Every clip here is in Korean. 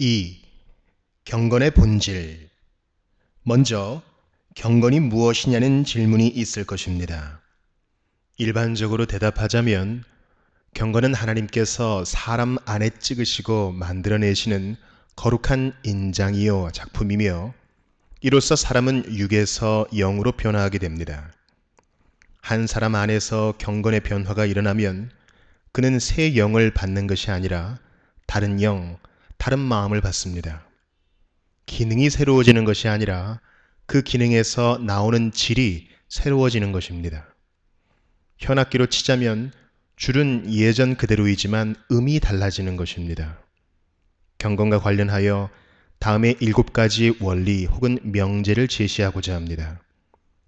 2. 경건의 본질. 먼저 경건이 무엇이냐는 질문이 있을 것입니다. 일반적으로 대답하자면 경건은 하나님께서 사람 안에 찍으시고 만들어내시는 거룩한 인장이요 작품이며, 이로써 사람은 육에서 영으로 변화하게 됩니다. 한 사람 안에서 경건의 변화가 일어나면 그는 새 영을 받는 것이 아니라 다른 영, 다른 마음을 받습니다. 기능이 새로워지는 것이 아니라 그 기능에서 나오는 질이 새로워지는 것입니다. 현악기로 치자면 줄은 예전 그대로이지만 음이 달라지는 것입니다. 경건과 관련하여 다음에 7가지 원리 혹은 명제를 제시하고자 합니다.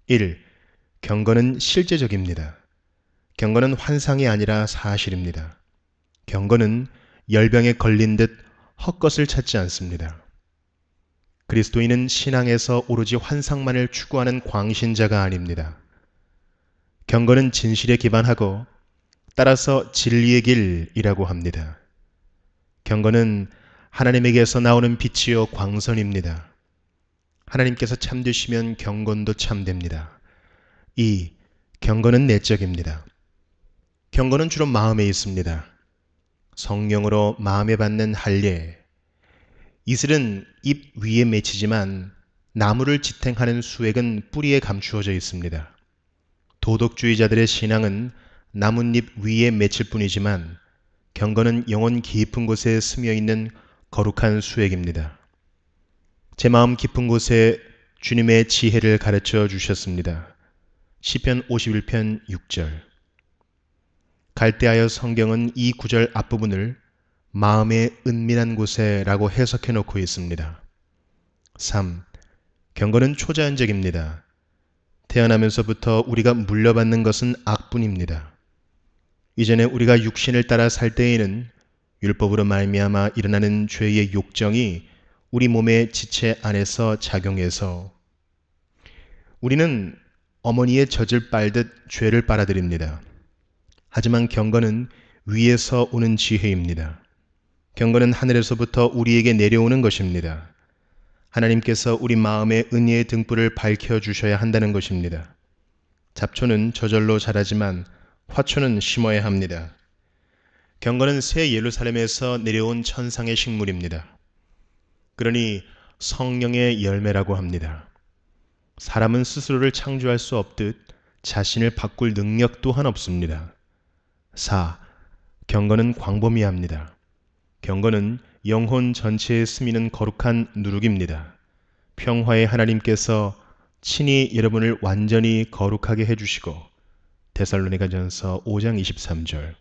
1. 경건은 실제적입니다. 경건은 환상이 아니라 사실입니다. 경건은 열병에 걸린 듯 헛것을 찾지 않습니다. 그리스도인은 신앙에서 오로지 환상만을 추구하는 광신자가 아닙니다. 경건은 진실에 기반하고 따라서 진리의 길이라고 합니다. 경건은 하나님에게서 나오는 빛이요 광선입니다. 하나님께서 참되시면 경건도 참됩니다. 2. 경건은 내적입니다. 경건은 주로 마음에 있습니다. 성령으로 마음에 받는 할례. 이슬은 잎 위에 맺히지만 나무를 지탱하는 수액은 뿌리에 감추어져 있습니다. 도덕주의자들의 신앙은 나뭇잎 위에 맺힐 뿐이지만 경건은 영혼 깊은 곳에 스며있는 거룩한 수액입니다. 제 마음 깊은 곳에 주님의 지혜를 가르쳐 주셨습니다. 시편 51편 6절. 갈대하여 성경은 이 구절 앞부분을 마음의 은밀한 곳에 라고 해석해 놓고 있습니다. 3. 경건은 초자연적입니다. 태어나면서부터 우리가 물려받는 것은 악뿐입니다. 이전에 우리가 육신을 따라 살 때에는 율법으로 말미암아 일어나는 죄의 욕정이 우리 몸의 지체 안에서 작용해서 우리는 어머니의 젖을 빨듯 죄를 빨아들입니다. 하지만 경건은 위에서 오는 지혜입니다. 경건은 하늘에서부터 우리에게 내려오는 것입니다. 하나님께서 우리 마음의 은혜의 등불을 밝혀주셔야 한다는 것입니다. 잡초는 저절로 자라지만 화초는 심어야 합니다. 경건은 새 예루살렘에서 내려온 천상의 식물입니다. 그러니 성령의 열매라고 합니다. 사람은 스스로를 창조할 수 없듯 자신을 바꿀 능력 또한 없습니다. 4. 경건은 광범위합니다. 경건은 영혼 전체에 스미는 거룩한 누룩입니다. 평화의 하나님께서 친히 여러분을 완전히 거룩하게 해주시고, 데살로니가전서 5장 23절.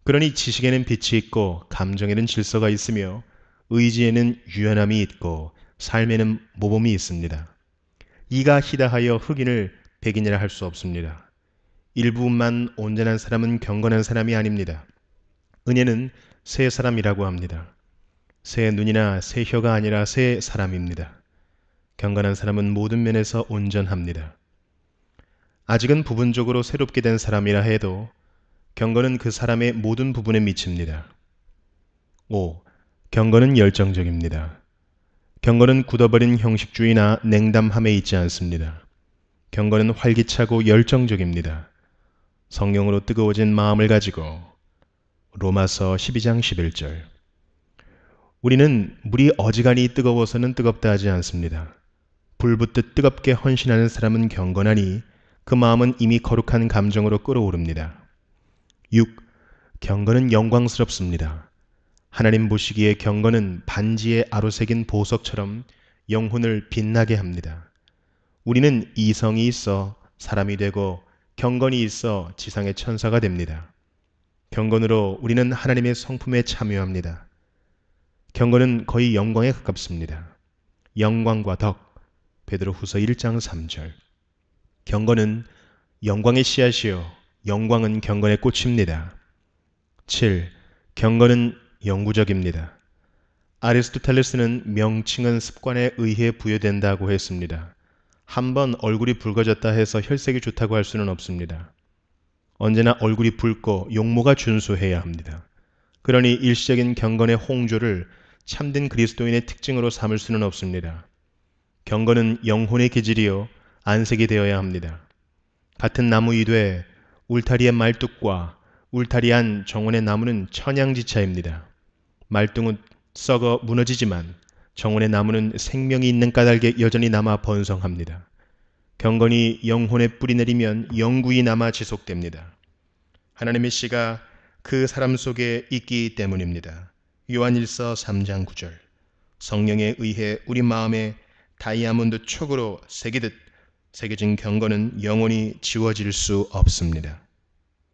그러니 지식에는 빛이 있고 감정에는 질서가 있으며 의지에는 유연함이 있고 삶에는 모범이 있습니다. 이가 희다하여 흑인을 백인이라 할 수 없습니다. 일부만 온전한 사람은 경건한 사람이 아닙니다. 은혜는 새 사람이라고 합니다. 새 눈이나 새 혀가 아니라 새 사람입니다. 경건한 사람은 모든 면에서 온전합니다. 아직은 부분적으로 새롭게 된 사람이라 해도 경건은 그 사람의 모든 부분에 미칩니다. 5. 경건은 열정적입니다. 경건은 굳어버린 형식주의나 냉담함에 있지 않습니다. 경건은 활기차고 열정적입니다. 성령으로 뜨거워진 마음을 가지고. 로마서 12장 11절. 우리는 물이 어지간히 뜨거워서는 뜨겁다 하지 않습니다. 불 붙듯 뜨겁게 헌신하는 사람은 경건하니 그 마음은 이미 거룩한 감정으로 끓어오릅니다. 6. 경건은 영광스럽습니다. 하나님 보시기에 경건은 반지에 아로새긴 보석처럼 영혼을 빛나게 합니다. 우리는 이성이 있어 사람이 되고 경건이 있어 지상의 천사가 됩니다. 경건으로 우리는 하나님의 성품에 참여합니다. 경건은 거의 영광에 가깝습니다. 영광과 덕, 베드로후서 1장 3절. 경건은 영광의 씨앗이요 영광은 경건의 꽃입니다. 7. 경건은 영구적입니다. 아리스토텔레스는 명칭은 습관에 의해 부여된다고 했습니다. 한번 얼굴이 붉어졌다 해서 혈색이 좋다고 할 수는 없습니다. 언제나 얼굴이 붉고 용모가 준수해야 합니다. 그러니 일시적인 경건의 홍조를 참된 그리스도인의 특징으로 삼을 수는 없습니다. 경건은 영혼의 기질이요 안색이 되어야 합니다. 같은 나무이되 울타리의 말뚝과 울타리 안 정원의 나무는 천양지차입니다. 말뚝은 썩어 무너지지만 정원의 나무는 생명이 있는 까닭에 여전히 남아 번성합니다. 경건이 영혼에 뿌리 내리면 영구히 남아 지속됩니다. 하나님의 씨가 그 사람 속에 있기 때문입니다. 요한일서 3장 9절. 성령에 의해 우리 마음에 다이아몬드 촉으로 새기듯 새겨진 경건은 영원히 지워질 수 없습니다.